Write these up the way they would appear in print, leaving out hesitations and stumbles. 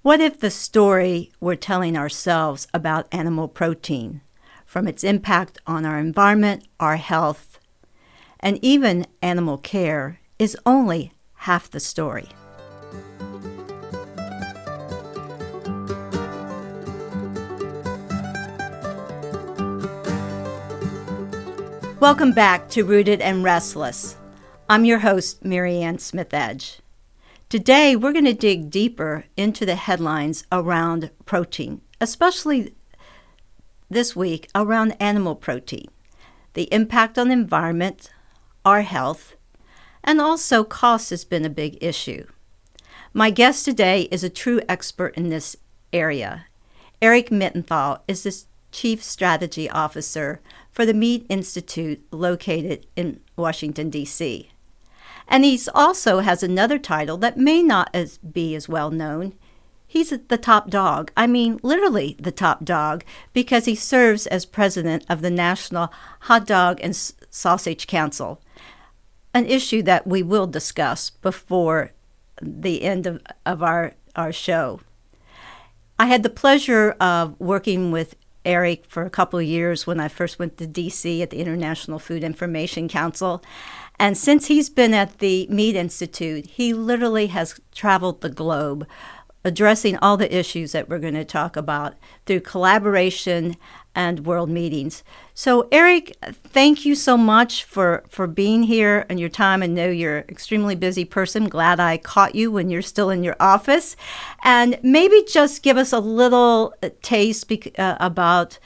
What if the story we're telling ourselves about animal protein, from its impact on our environment, our health, and even animal care, is only half the story? Welcome back to Rooted and Restless. I'm your host, Marianne Smith Edge. Today, we're going to dig deeper into the headlines around protein, especially this week around animal protein, the impact on the environment, our health, and also cost has been a big issue. My guest today is a true expert in this area. Eric Mittenthal is the Chief Strategy Officer for the Meat Institute located in Washington, D.C. And he also has another title that may not be as well known. He's the top dog. I mean, literally the top dog, because he serves as president of the National Hot Dog and Sausage Council, an issue that we will discuss before the end of our show. I had the pleasure of working with Eric for a couple of years when I first went to DC at the International Food Information Council. And since he's been at the Meat Institute, he literally has traveled the globe addressing all the issues that we're going to talk about through collaboration and world meetings. So Eric, thank you so much for being here and your time. I know you're an extremely busy person. Glad I caught you when you're still in your office. And maybe just give us a little taste about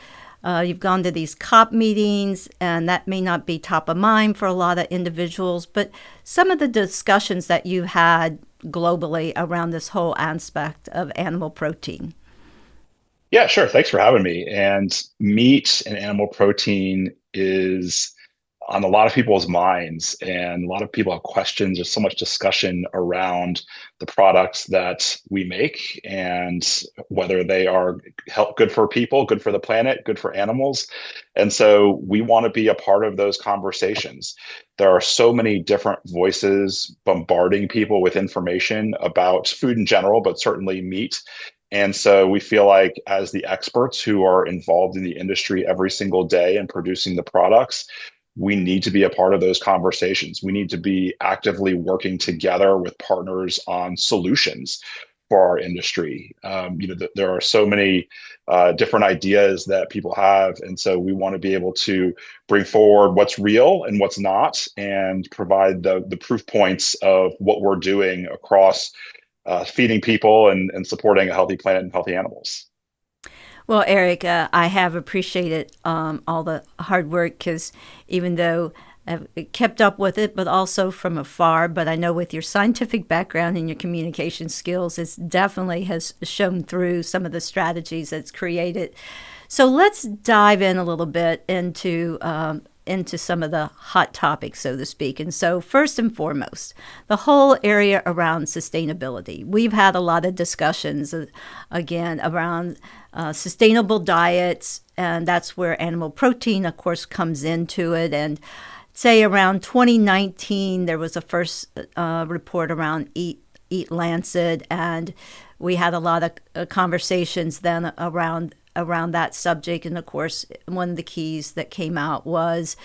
you've gone to these COP meetings, and that may not be top of mind for a lot of individuals, but some of the discussions that you had globally around this whole aspect of animal protein. Yeah, sure. Thanks for having me. And meat and animal protein is on a lot of people's minds, and a lot of people have questions. There's so much discussion around the products that we make and whether they are good for people, good for the planet, good for animals. And so we want to be a part of those conversations. There are so many different voices bombarding people with information about food in general, but certainly meat. And so we feel like, as the experts who are involved in the industry every single day and producing the products, we need to be a part of those conversations. We need to be actively working together with partners on solutions for our industry. There are so many different ideas that people have. And so we want to be able to bring forward what's real and what's not, and provide the proof points of what we're doing across feeding people and supporting a healthy planet and healthy animals. Well, Eric, I have appreciated all the hard work, because even though I've kept up with it, but also from afar, but I know with your scientific background and your communication skills, it definitely has shown through some of the strategies that's created. So let's dive in a little bit into some of the hot topics, so to speak. And so first and foremost, the whole area around sustainability. We've had a lot of discussions, again, around sustainable diets, and that's where animal protein, of course, comes into it. And say around 2019, there was a first report around Eat Lancet, and we had a lot of conversations then around that subject. And of course, one of the keys that came out was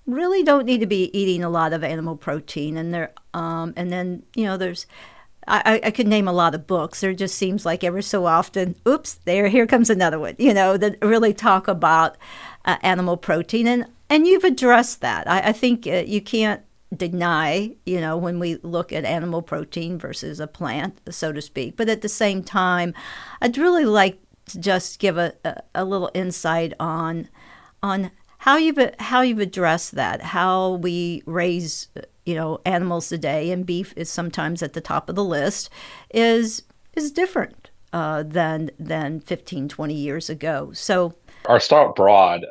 really don't need to be eating a lot of animal protein. And then there's I could name a lot of books. There just seems like every so often, here comes another one, that really talk about animal protein. And you've addressed that. I think you can't deny, when we look at animal protein versus a plant, so to speak. But at the same time, I'd really like to just give a little insight on how you've addressed that, how we raise animals today, and beef is sometimes at the top of the list, is different than 15, 20 years ago. So I'll start broad.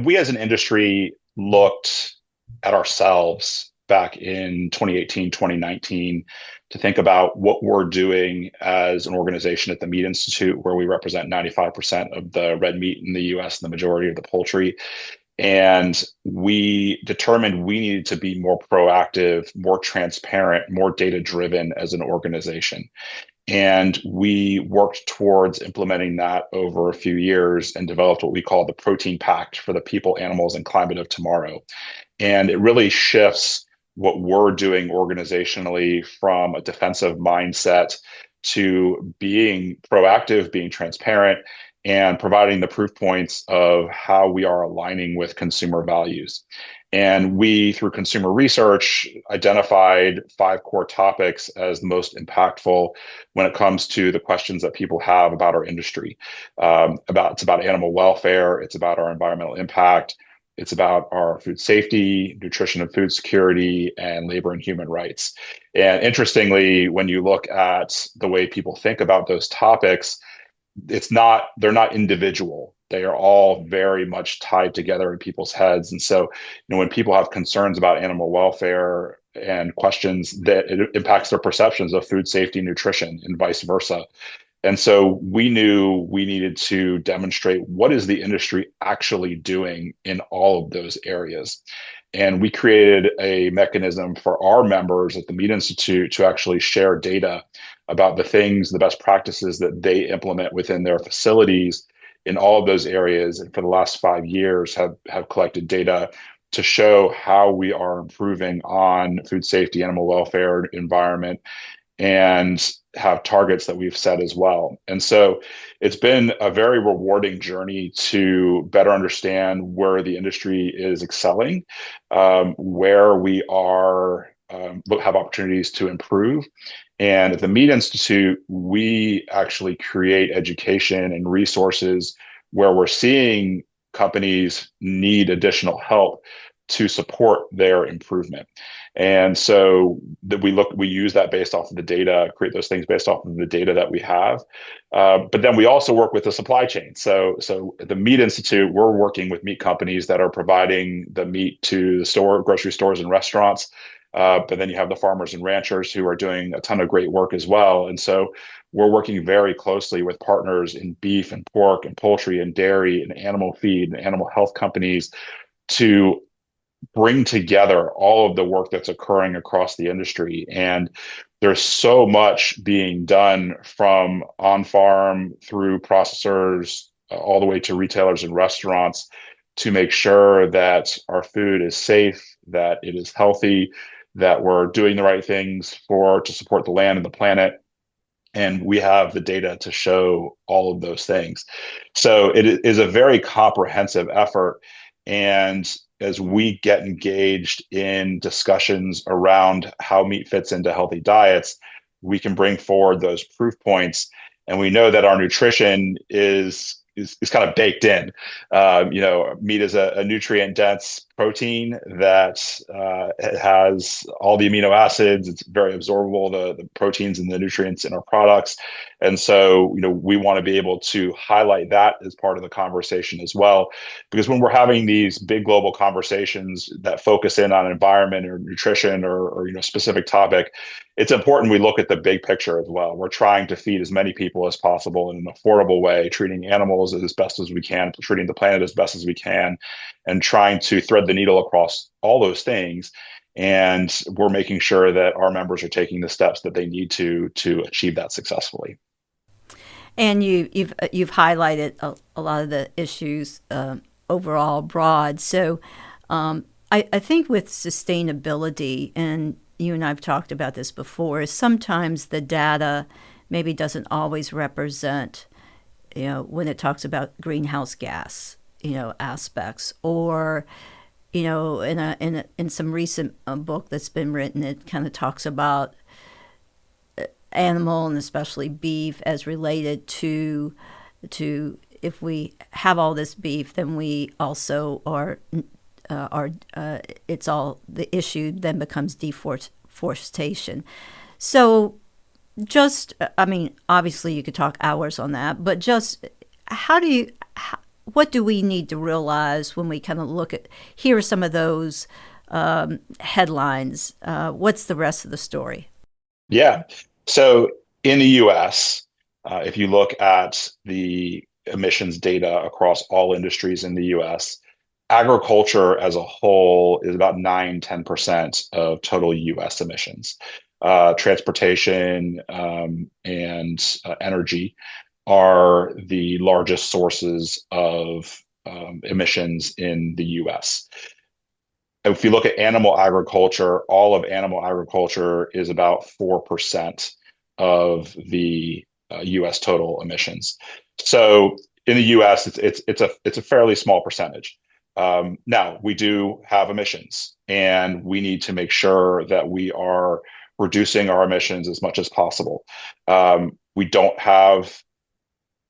We as an industry looked at ourselves back in 2018, 2019 to think about what we're doing as an organization at the Meat Institute, where we represent 95% of the red meat in the US and the majority of the poultry. And we determined we needed to be more proactive, more transparent, more data-driven as an organization. And we worked towards implementing that over a few years and developed what we call the Protein Pact for the people, animals, and climate of tomorrow. And it really shifts what we're doing organizationally from a defensive mindset to being proactive, being transparent, and providing the proof points of how we are aligning with consumer values. And we, through consumer research, identified 5 core topics as the most impactful when it comes to the questions that people have about our industry. It's about animal welfare, it's about our environmental impact, it's about our food safety, nutrition and food security, and labor and human rights. And interestingly, when you look at the way people think about those topics, they're not individual. They are all very much tied together in people's heads. And so, when people have concerns about animal welfare and questions, that it impacts their perceptions of food safety, nutrition, and vice versa. And so we knew we needed to demonstrate what is the industry actually doing in all of those areas. And we created a mechanism for our members at the Meat Institute to actually share data about the things, the best practices that they implement within their facilities in all of those areas. And for the last 5 years have collected data to show how we are improving on food safety, animal welfare, environment, and have targets that we've set as well. And so it's been a very rewarding journey to better understand where the industry is excelling, where we are have opportunities to improve. And at the Meat Institute, we actually create education and resources where we're seeing companies need additional help to support their improvement. And so that we use that based off of the data, create those things based off of the data that we have. But then we also work with the supply chain. So at the Meat Institute, we're working with meat companies that are providing the meat to the grocery stores and restaurants. But then you have the farmers and ranchers who are doing a ton of great work as well. And so we're working very closely with partners in beef and pork and poultry and dairy and animal feed and animal health companies to bring together all of the work that's occurring across the industry. And there's so much being done from on farm through processors all the way to retailers and restaurants to make sure that our food is safe, that it is healthy, that we're doing the right things to support the land and the planet. And we have the data to show all of those things. So it is a very comprehensive effort. And as we get engaged in discussions around how meat fits into healthy diets, we can bring forward those proof points. And we know that our nutrition is kind of baked in. Meat is a nutrient-dense protein that has all the amino acids. It's very absorbable, the proteins and the nutrients in our products. And so, we want to be able to highlight that as part of the conversation as well. Because when we're having these big global conversations that focus in on environment or nutrition or specific topic, it's important we look at the big picture as well. We're trying to feed as many people as possible in an affordable way, treating animals as best as we can, treating the planet as best as we can, and trying to thread the needle across all those things. And we're making sure that our members are taking the steps that they need to achieve that successfully. And you've highlighted a lot of the issues overall broad. So I think with sustainability, and you and I've talked about this before, is sometimes the data maybe doesn't always represent, when it talks about greenhouse gas, aspects, or, in some recent book that's been written, it kind of talks about animal and especially beef as related to if we have all this beef, then we also are it's all the issue then becomes deforestation. So obviously you could talk hours on that, but just what do we need to realize when we kind of look at, here are some of those headlines. What's the rest of the story? Yeah. So in the US, if you look at the emissions data across all industries in the US, agriculture as a whole is about 10% of total US emissions. transportation, and energy are the largest sources of emissions in the US. If you look at animal agriculture, all of animal agriculture is about 4% of the US total emissions. So in the US, it's a fairly small percentage. Now we do have emissions, and we need to make sure that we are reducing our emissions as much as possible. We don't have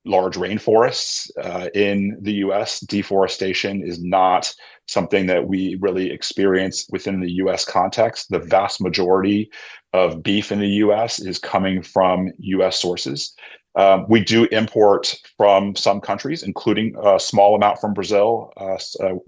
large rainforests in the US. Deforestation is not something that we really experience within the US context. The vast majority of beef in the US is coming from US sources. We do import from some countries, including a small amount from Brazil.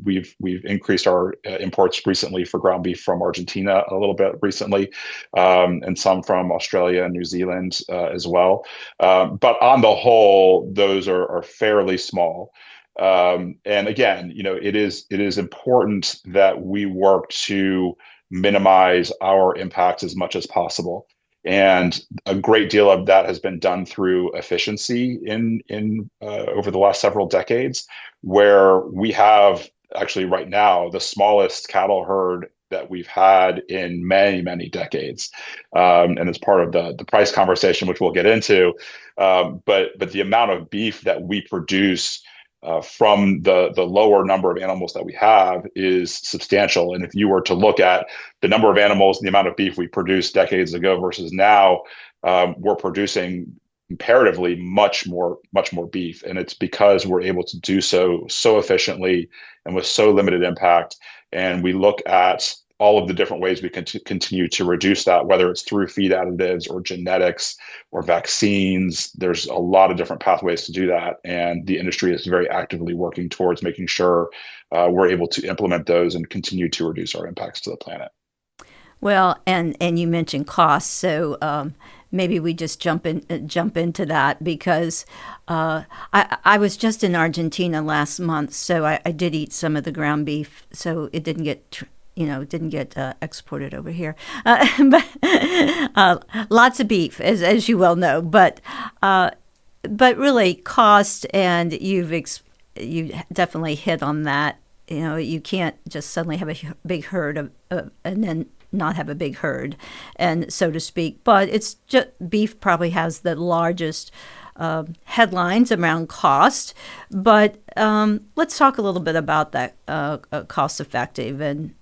We've increased our imports recently for ground beef from Argentina a little bit recently, and some from Australia and New Zealand as well. But on the whole, those are fairly small. And again, it is important that we work to minimize our impacts as much as possible. And a great deal of that has been done through efficiency in over the last several decades, where we have actually right now the smallest cattle herd that we've had in many, many decades. And it's part of the price conversation, which we'll get into. But the amount of beef that we produce from the lower number of animals that we have is substantial. And if you were to look at the number of animals and the amount of beef we produced decades ago versus now, we're producing comparatively much more beef. And it's because we're able to do so efficiently and with so limited impact. And we look at all of the different ways we can continue to reduce that, whether it's through feed additives or genetics or vaccines. There's a lot of different pathways to do that. And the industry is very actively working towards making sure we're able to implement those and continue to reduce our impacts to the planet. Well, and you mentioned costs, so maybe we just jump into that because I was just in Argentina last month, so I did eat some of the ground beef, so it didn't get exported over here. But lots of beef, as you well know. But really, cost, and you definitely hit on that. You can't just suddenly have a big herd and then not have a big herd, and so to speak. But it's just beef probably has the largest headlines around cost. But let's talk a little bit about that cost effective. And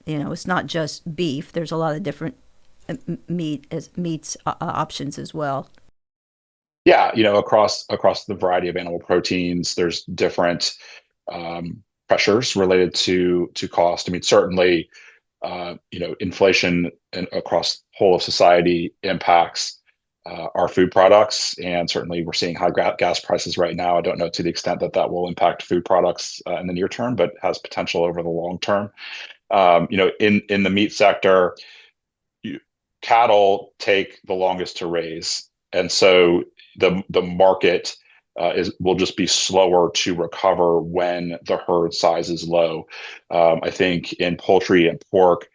it's not just beef. There's a lot of different meats options as well. Yeah, across the variety of animal proteins, there's different pressures related to cost. I mean, certainly, inflation across whole of society impacts our food products, and certainly we're seeing high gas prices right now. I don't know to the extent that will impact food products in the near term, but has potential over the long term. In the meat sector, cattle take the longest to raise, and so the market will just be slower to recover when the herd size is low. I think in poultry and pork,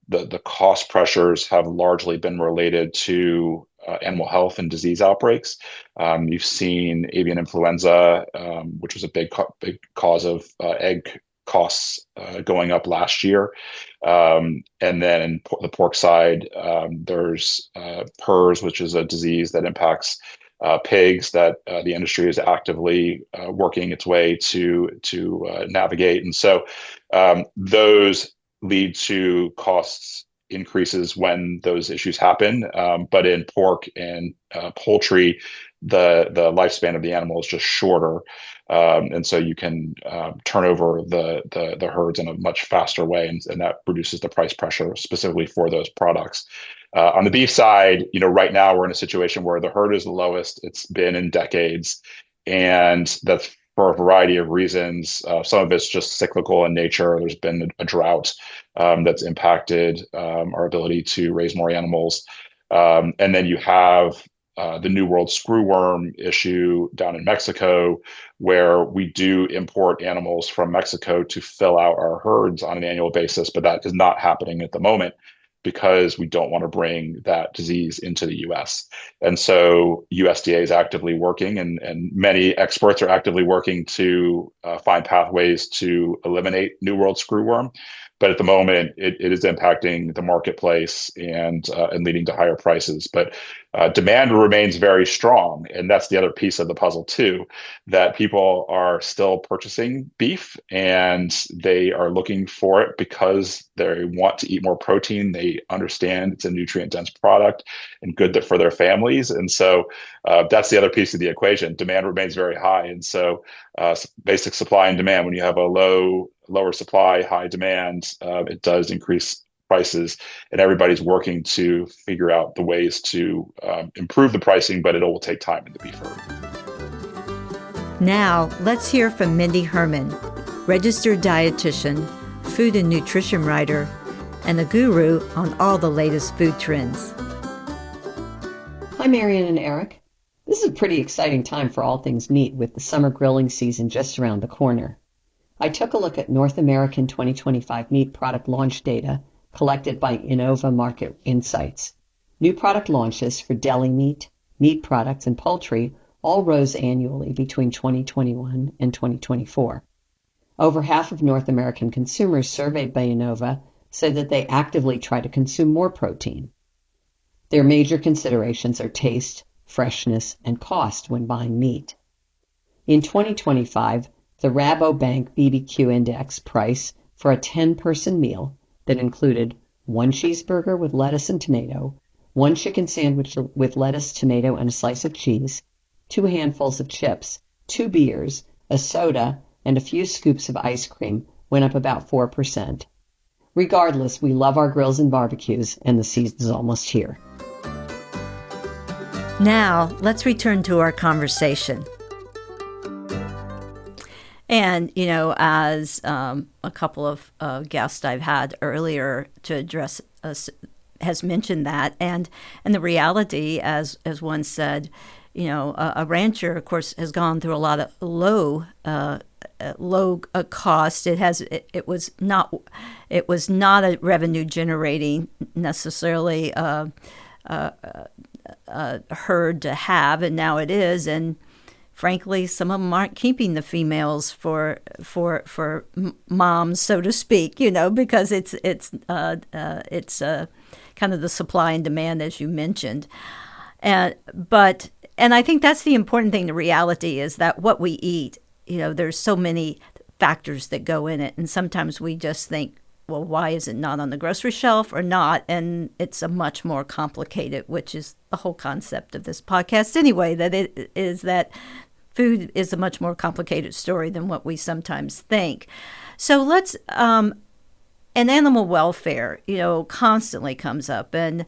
the cost pressures have largely been related to animal health and disease outbreaks. You've seen avian influenza, which was a big cause of egg costs going up last year. And then in the pork side, there's PRRS, which is a disease that impacts pigs that the industry is actively working its way to navigate. And so those lead to costs increases when those issues happen. But in pork and poultry, the lifespan of the animal is just shorter. And so you can turn over the herds in a much faster way, and that reduces the price pressure specifically for those products. On the beef side, right now we're in a situation where the herd is the lowest it's been in decades, and that's for a variety of reasons. Some of it's just cyclical in nature. There's been a drought that's impacted our ability to raise more animals. And then you have the New World screwworm issue down in Mexico, where we do import animals from Mexico to fill out our herds on an annual basis, but that is not happening at the moment. because we don't want to bring that disease into the US. And so USDA is actively working, and many experts are actively working to find pathways to eliminate New World screwworm. But at the moment, it is impacting the marketplace and leading to higher prices. But demand remains very strong, and that's the other piece of the puzzle too, that people are still purchasing beef and they are looking for it because they want to eat more protein. They understand it's a nutrient dense product and good for their families. And so that's the other piece of the equation. Demand remains very high, and so basic supply and demand. When you have a lower supply, high demand, it does increase prices, and everybody's working to figure out the ways to improve the pricing, but it will take time in the beef herd. Now, let's hear from Mindy Herman, registered dietitian, food and nutrition writer, and a guru on all the latest food trends. Hi, Marianne and Eric. This is a pretty exciting time for all things meat, with the summer grilling season just around the corner. I took a look at North American 2025 meat product launch data collected by Innova Market Insights. New product launches for deli meat, meat products, and poultry all rose annually between 2021 and 2024. Over half of North American consumers surveyed by Innova said that they actively try to consume more protein. Their major considerations are taste, freshness, and cost when buying meat. In 2025, the Rabobank BBQ Index price for a 10-person meal that included one cheeseburger with lettuce and tomato, one chicken sandwich with lettuce, tomato, and a slice of cheese, 2 handfuls of chips, 2 beers, a soda, and a few scoops of ice cream went up about 4%. Regardless, we love our grills and barbecues, and the season's almost here. Now, let's return to our conversation. And, as a couple of guests I've had earlier to address us has mentioned that, and the reality, as one said, a rancher, of course, has gone through a lot of low cost. It was not a revenue generating necessarily herd to have, and now it is. And frankly, some of them aren't keeping the females for moms, so to speak, because it's kind of the supply and demand, as you mentioned. And I think that's the important thing. The reality is that what we eat, there's so many factors that go in it, and sometimes we just think, well, why is it not on the grocery shelf or not? And it's a much more complicated, which is the whole concept of this podcast anyway, that it is that food is a much more complicated story than what we sometimes think. So let's, and animal welfare, constantly comes up. And,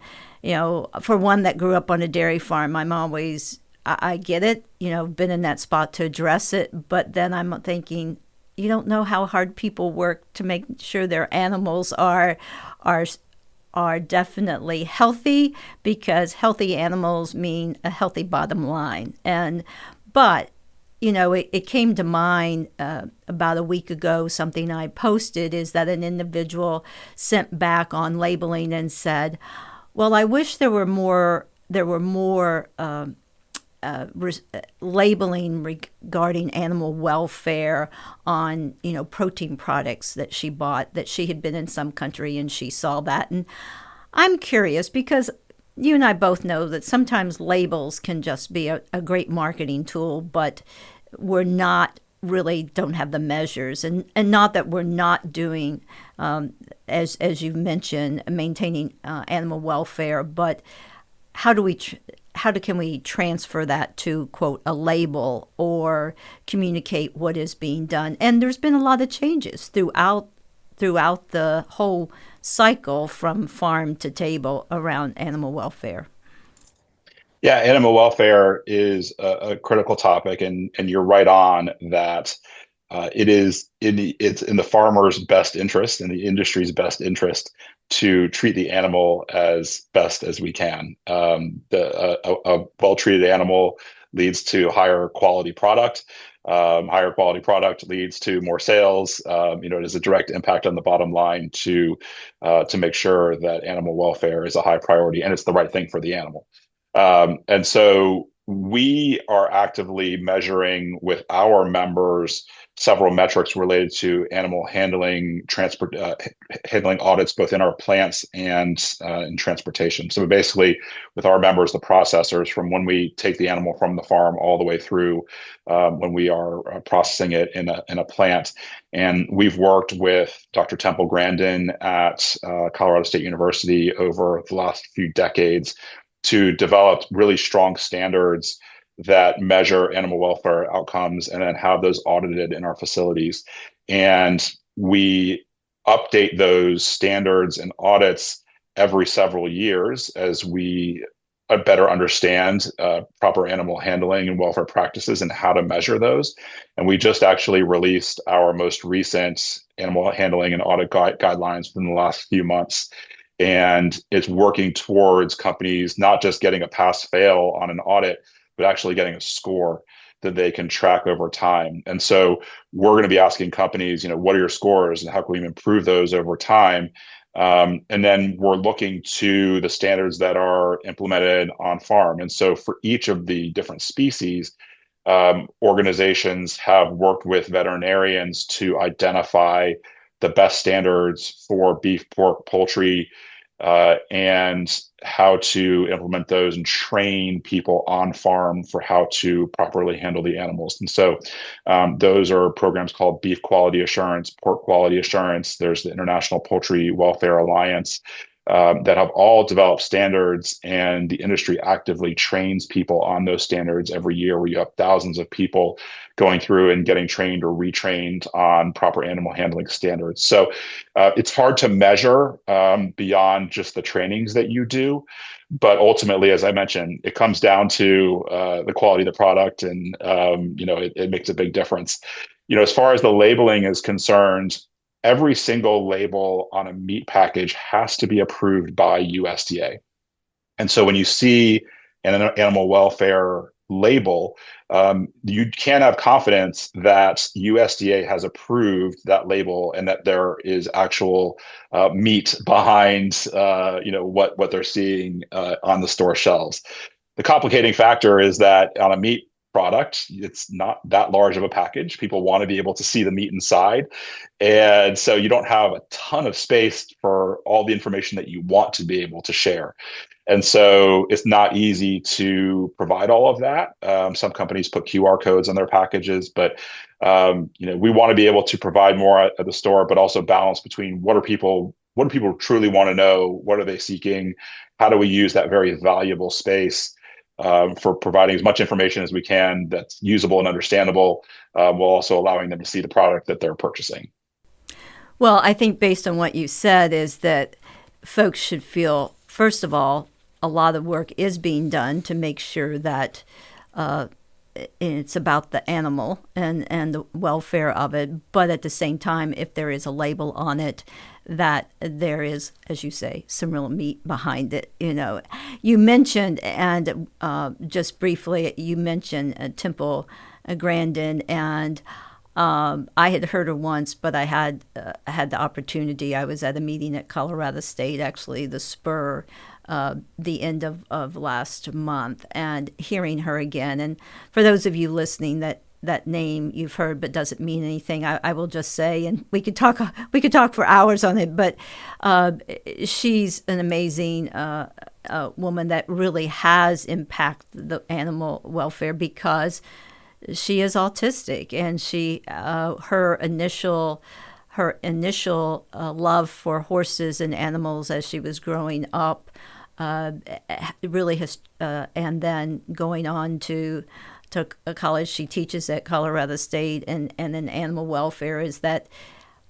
for one that grew up on a dairy farm, I get it, been in that spot to address it. But then I'm thinking, you don't know how hard people work to make sure their animals are definitely healthy, because healthy animals mean a healthy bottom line. But it came to mind about a week ago. Something I posted is that an individual sent back on labeling and said, "Well, I wish there were more labeling regarding animal welfare on, protein products that she bought, that she had been in some country and she saw that." And I'm curious, because you and I both know that sometimes labels can just be a great marketing tool, but we're not really don't have the measures, and not that we're not doing, as you've mentioned, maintaining animal welfare, but how can we transfer that to, quote, a label, or communicate what is being done? And there's been a lot of changes throughout the whole cycle from farm to table around animal welfare. Yeah, animal welfare is a critical topic, and you're right on that. It's in the farmer's best interest, in the industry's best interest, to treat the animal as best as we can. A well-treated animal leads to higher quality product. Higher quality product leads to more sales. It has a direct impact on the bottom line to make sure that animal welfare is a high priority and it's the right thing for the animal. And so we are actively measuring with our members several metrics related to animal handling, handling audits, both in our plants and in transportation. So basically, with our members, the processors, from when we take the animal from the farm all the way through when we are processing it in a plant. And we've worked with Dr. Temple Grandin at Colorado State University over the last few decades to develop really strong standards that measure animal welfare outcomes and then have those audited in our facilities. And we update those standards and audits every several years as we better understand proper animal handling and welfare practices and how to measure those. And we just actually released our most recent animal handling and audit guidelines within the last few months. And it's working towards companies not just getting a pass-fail on an audit, but actually getting a score that they can track over time. And so we're going to be asking companies, what are your scores and how can we improve those over time? And then we're looking to the standards that are implemented on farm. And so for each of the different species, organizations have worked with veterinarians to identify the best standards for beef, pork, poultry, and how to implement those and train people on farm for how to properly handle the animals. And so those are programs called Beef Quality Assurance, Pork Quality Assurance. There's the International Poultry Welfare Alliance that have all developed standards, and the industry actively trains people on those standards every year, where you have thousands of people going through and getting trained or retrained on proper animal handling standards. So it's hard to measure beyond just the trainings that you do. But ultimately, as I mentioned, it comes down to the quality of the product, and it makes a big difference. As far as the labeling is concerned, every single label on a meat package has to be approved by USDA. And so when you see an animal welfare label, you can have confidence that USDA has approved that label and that there is actual meat behind what they're seeing on the store shelves. The complicating factor is that on a meat product, it's not that large of a package. People want to be able to see the meat inside. And so you don't have a ton of space for all the information that you want to be able to share. And so it's not easy to provide all of that. Some companies put QR codes on their packages, but we want to be able to provide more at the store, but also balance between what do people truly want to know? What are they seeking? How do we use that very valuable space for providing as much information as we can that's usable and understandable, while also allowing them to see the product that they're purchasing? Well, I think based on what you said is that folks should feel, first of all, a lot of work is being done to make sure that it's about the animal and the welfare of it. But at the same time, if there is a label on it, that there is, as you say, some real meat behind it. You mentioned, and just briefly, you mentioned Temple Grandin, and I had heard her once, but I had the opportunity. I was at a meeting at Colorado State, actually, the Spur, the end of last month, and hearing her again. And for those of you listening, that name you've heard but doesn't mean anything, I will just say, and we could talk for hours on it, but she's an amazing woman that really has impacted the animal welfare because she is autistic, and she her initial love for horses and animals as she was growing up really has, and then going on to college, she teaches at Colorado State, and in animal welfare, is that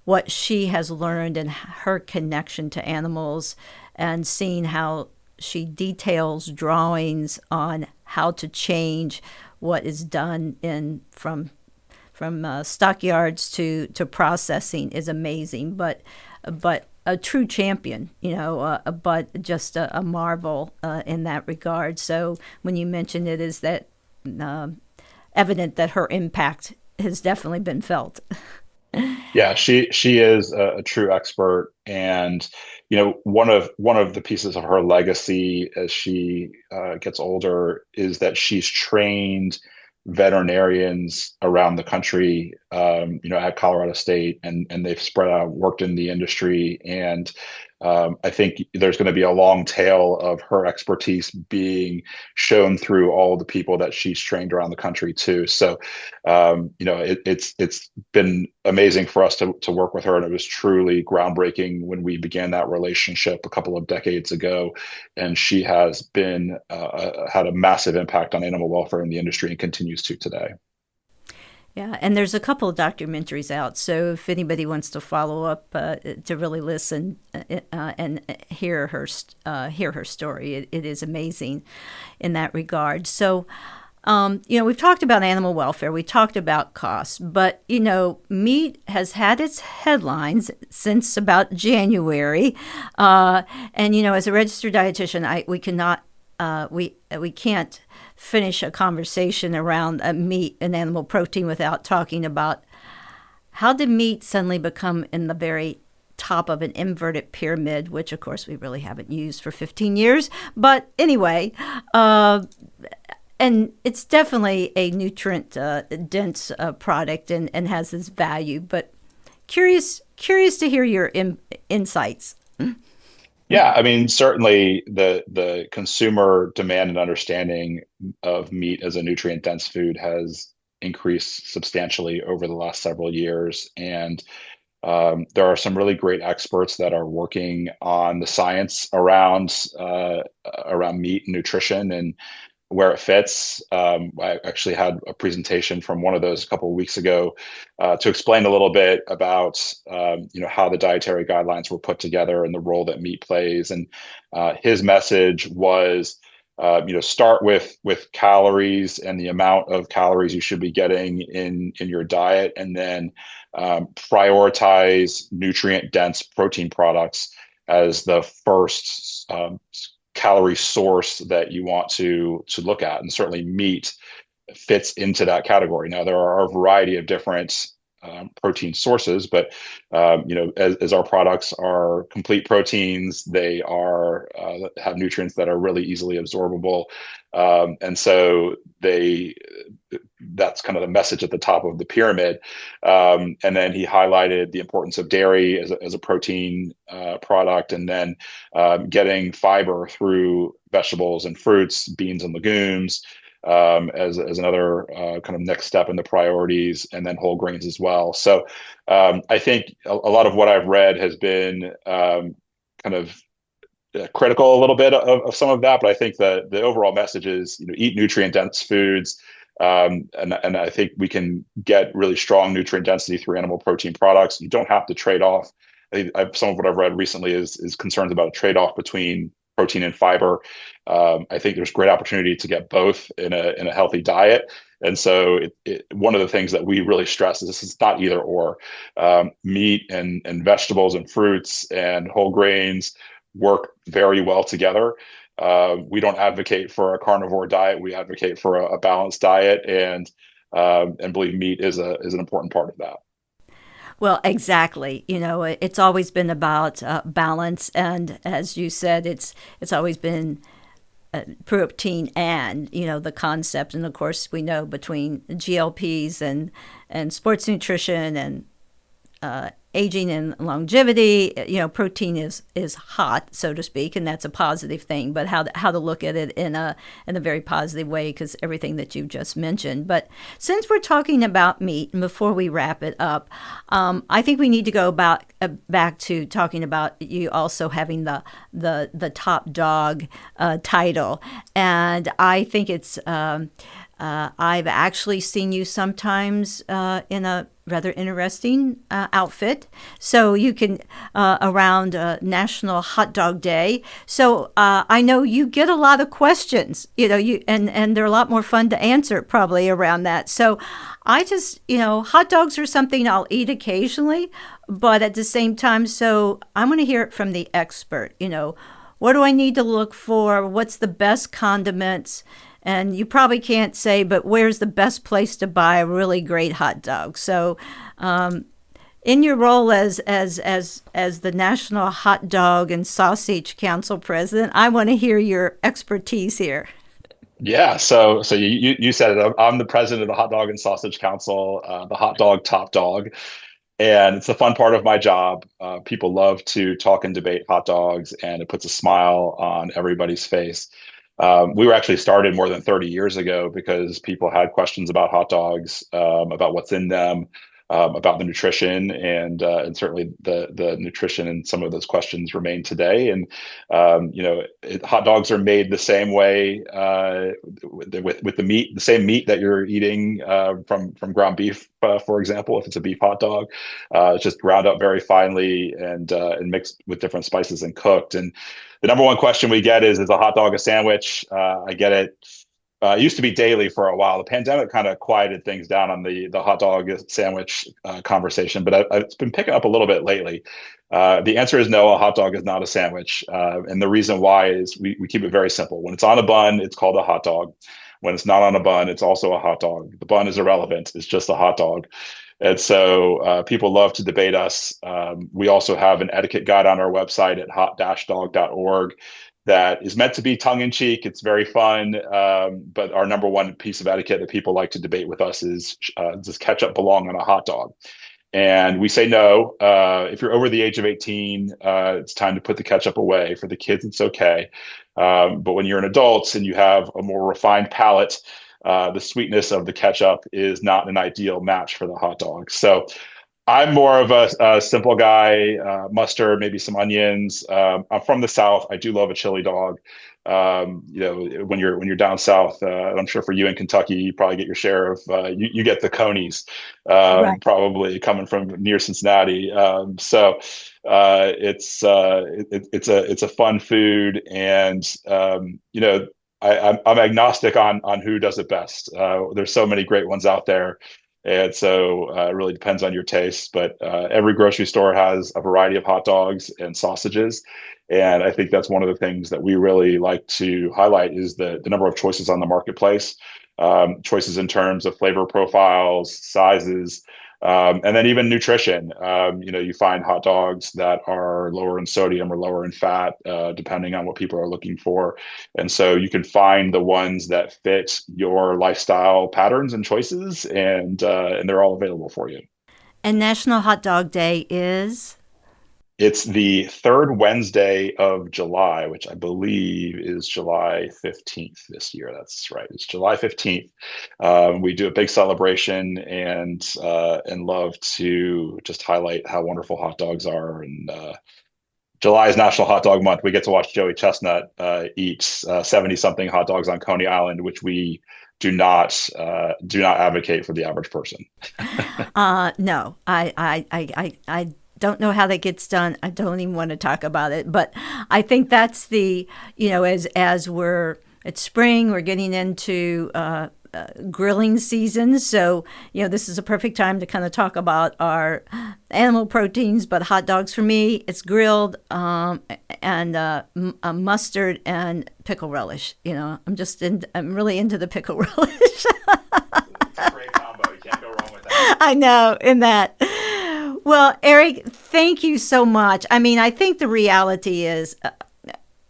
what she has learned and her connection to animals, and seeing how she details drawings on how to change what is done from stockyards to processing is amazing. But a true champion, but just a marvel in that regard. So when you mentioned it, is that uh, evident that her impact has definitely been felt. Yeah, she is a true expert, and one of the pieces of her legacy as she gets older is that she's trained veterinarians around the country, at Colorado State, and they've spread out, worked in the industry, and I think there's going to be a long tail of her expertise being shown through all the people that she's trained around the country too. So, it's been amazing for us to work with her, and it was truly groundbreaking when we began that relationship a couple of decades ago. And she has been had a massive impact on animal welfare in the industry and continues to today. Yeah, and there's a couple of documentaries out, so if anybody wants to follow up to really listen and hear her story, it is amazing in that regard. So, we've talked about animal welfare, we talked about costs, but meat has had its headlines since about January, and as a registered dietitian, we cannot we can't finish a conversation around meat and animal protein without talking about how did meat suddenly become in the very top of an inverted pyramid, which of course we really haven't used for 15 years. But anyway, and it's definitely a nutrient dense product and has this value. But curious to hear your insights. Yeah, I mean, certainly the consumer demand and understanding of meat as a nutrient dense food has increased substantially over the last several years. And there are some really great experts that are working on the science around meat and nutrition and where it fits. I actually had a presentation from one of those a couple of weeks ago to explain a little bit about how the dietary guidelines were put together and the role that meat plays. And his message was, start with calories and the amount of calories you should be getting in your diet, and then prioritize nutrient dense protein products as the first calorie source that you want to look at. And certainly meat fits into that category. Now, there are a variety of different protein sources, but as our products are complete proteins, they are have nutrients that are really easily absorbable, and so that's kind of the message at the top of the pyramid. And then he highlighted the importance of dairy as a protein product, and then getting fiber through vegetables and fruits, beans and legumes, as another kind of next step in the priorities, and then whole grains as well. So I think a lot of what I've read has been kind of critical a little bit of some of that, but I think the overall message is, eat nutrient dense foods. And I think we can get really strong nutrient density through animal protein products. You don't have to trade off. I think some of what I've read recently is concerns about a trade-off between protein and fiber. I think there's great opportunity to get both in a healthy diet. And so one of the things that we really stress is this is not either or. Meat and vegetables and fruits and whole grains work very well together. We don't advocate for a carnivore diet. We advocate for a balanced diet, and believe meat is an important part of that. Well, exactly. It's always been about balance, and as you said, it's always been protein and the concept. And of course, we know between GLPs and sports nutrition and aging and longevity, protein is hot, so to speak, and that's a positive thing. But how to look at it in a very positive way, because everything that you've just mentioned. But since we're talking about meat, and before we wrap it up, I think we need to go back to talking about you also having the top dog title, and I think it's. I've actually seen you sometimes in a rather interesting outfit. So you can around National Hot Dog Day. So I know you get a lot of questions, and they're a lot more fun to answer probably around that. So I just, hot dogs are something I'll eat occasionally, but at the same time, so I'm going to hear it from the expert. What do I need to look for? What's the best condiments? and you probably can't say, but where's the best place to buy a really great hot dog? So, in your role as the National Hot Dog and Sausage Council president, I want to hear your expertise here. Yeah, so you said it. I'm the president of the Hot Dog and Sausage Council, the hot dog top dog, and it's the fun part of my job. People love to talk and debate hot dogs, and it puts a smile on everybody's face. We were actually started more than 30 years ago because people had questions about hot dogs, about what's in them, about the nutrition, and certainly the nutrition and some of those questions remain today. And hot dogs are made the same way, with the meat, the same meat that you're eating from ground beef, for example. If it's a beef hot dog, it's just ground up very finely and mixed with different spices and cooked. And the number one question we get is a hot dog a sandwich? I get it. It used to be daily for a while. The pandemic kind of quieted things down on the hot dog sandwich conversation, but it's been picking up a little bit lately. The answer is no, a hot dog is not a sandwich. And the reason why is we keep it very simple. When it's on a bun, it's called a hot dog. When it's not on a bun, it's also a hot dog. The bun is irrelevant. It's just a hot dog. And so people love to debate us. We also have an etiquette guide on our website at hot-dog.org that is meant to be tongue-in-cheek. It's very fun, but our number one piece of etiquette that people like to debate with us is, does ketchup belong on a hot dog? And we say no. If you're over the age of 18, it's time to put the ketchup away. For the kids, it's okay. But when you're an adult and you have a more refined palate, the sweetness of the ketchup is not an ideal match for the hot dog. So I'm more of a simple guy, mustard, maybe some onions. I'm from the South. I do love a chili dog. When you're down south, I'm sure for you in Kentucky, you probably get your share of, you get the conies, Right. probably coming from near Cincinnati. It's a fun food, and I'm agnostic on who does it best. There's so many great ones out there. And so it really depends on your taste, but every grocery store has a variety of hot dogs and sausages. And I think that's one of the things that we really like to highlight is the number of choices on the marketplace, choices in terms of flavor profiles, sizes, and then even nutrition. You find hot dogs that are lower in sodium or lower in fat, depending on what people are looking for. And so you can find the ones that fit your lifestyle patterns and choices, and they're all available for you. And National Hot Dog Day is? It's the third Wednesday of July, which I believe is July 15th this year. That's right. It's July 15th. We do a big celebration and love to just highlight how wonderful hot dogs are. And July is National Hot Dog Month. We get to watch Joey Chestnut eat 70-something hot dogs on Coney Island, which we do not advocate for the average person. No, I don't know how that gets done. I don't even want to talk about it. But I think that's as we're it's spring, we're getting into grilling season. So, this is a perfect time to kind of talk about our animal proteins. But hot dogs for me, it's grilled and mustard and pickle relish. I'm really into the pickle relish. It's a great combo. You can't go wrong with that. I know, in that. Well, Eric, thank you so much. I mean, I think the reality is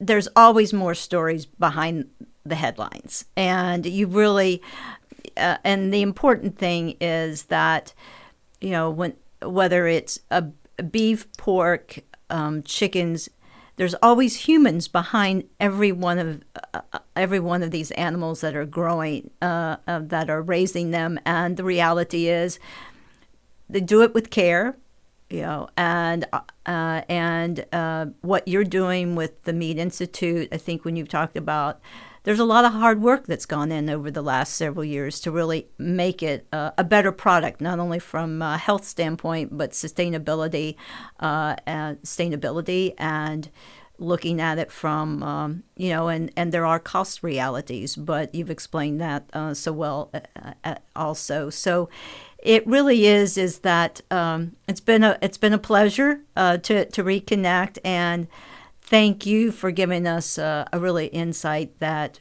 there's always more stories behind the headlines. And you really, and the important thing is that, whether it's a beef, pork, chickens, there's always humans behind every one of these animals that are growing, that are raising them. And the reality is they do it with care. And what you're doing with the Meat Institute, I think when you've talked about, there's a lot of hard work that's gone in over the last several years to really make it a better product, not only from a health standpoint, but sustainability and looking at it from, and there are cost realities, but you've explained that so well also. So it really is that it's been a pleasure to reconnect, and thank you for giving us a really insight that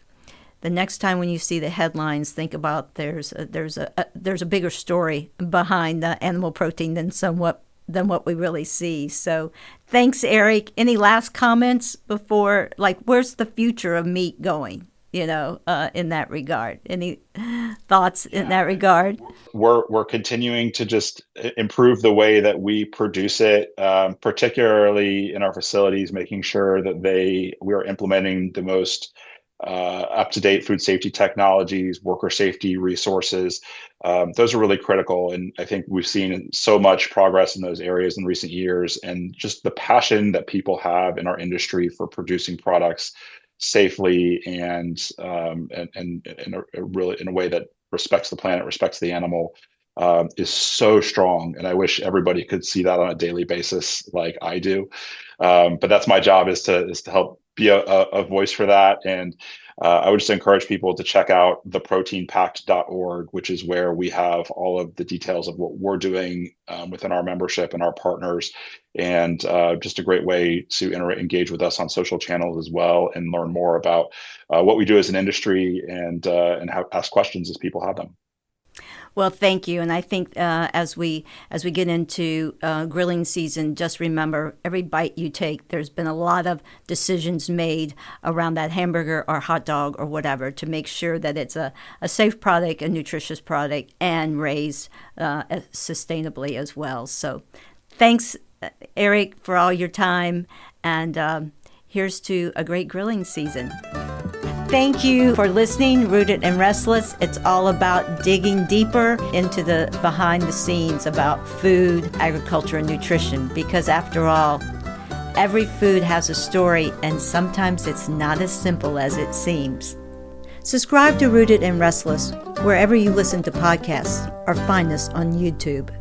the next time when you see the headlines, think about there's a bigger story behind the animal protein than what we really see. So thanks, Eric. Any last comments before, like, where's the future of meat going, in that regard? Any thoughts in that regard? We're continuing to just improve the way that we produce it, particularly in our facilities, making sure that we are implementing the most up-to-date food safety technologies, worker safety resources. Those are really critical. And I think we've seen so much progress in those areas in recent years, and just the passion that people have in our industry for producing products safely and really in a way that respects the planet, respects the animal, is so strong. And I wish everybody could see that on a daily basis like I do. But that's my job, is to help be a voice for that. And I would just encourage people to check out theproteinpact.org, which is where we have all of the details of what we're doing within our membership and our partners, and just a great way to engage with us on social channels as well, and learn more about what we do as an industry, and ask questions as people have them. Well, thank you. And I think as we get into grilling season, just remember, every bite you take, there's been a lot of decisions made around that hamburger or hot dog or whatever, to make sure that it's a safe product, a nutritious product, and raised sustainably as well. So thanks, Eric, for all your time. And here's to a great grilling season. Thank you for listening, Rooted and Restless. It's all about digging deeper into the behind the scenes about food, agriculture, and nutrition, because after all, every food has a story, and sometimes it's not as simple as it seems. Subscribe to Rooted and Restless wherever you listen to podcasts, or find us on YouTube.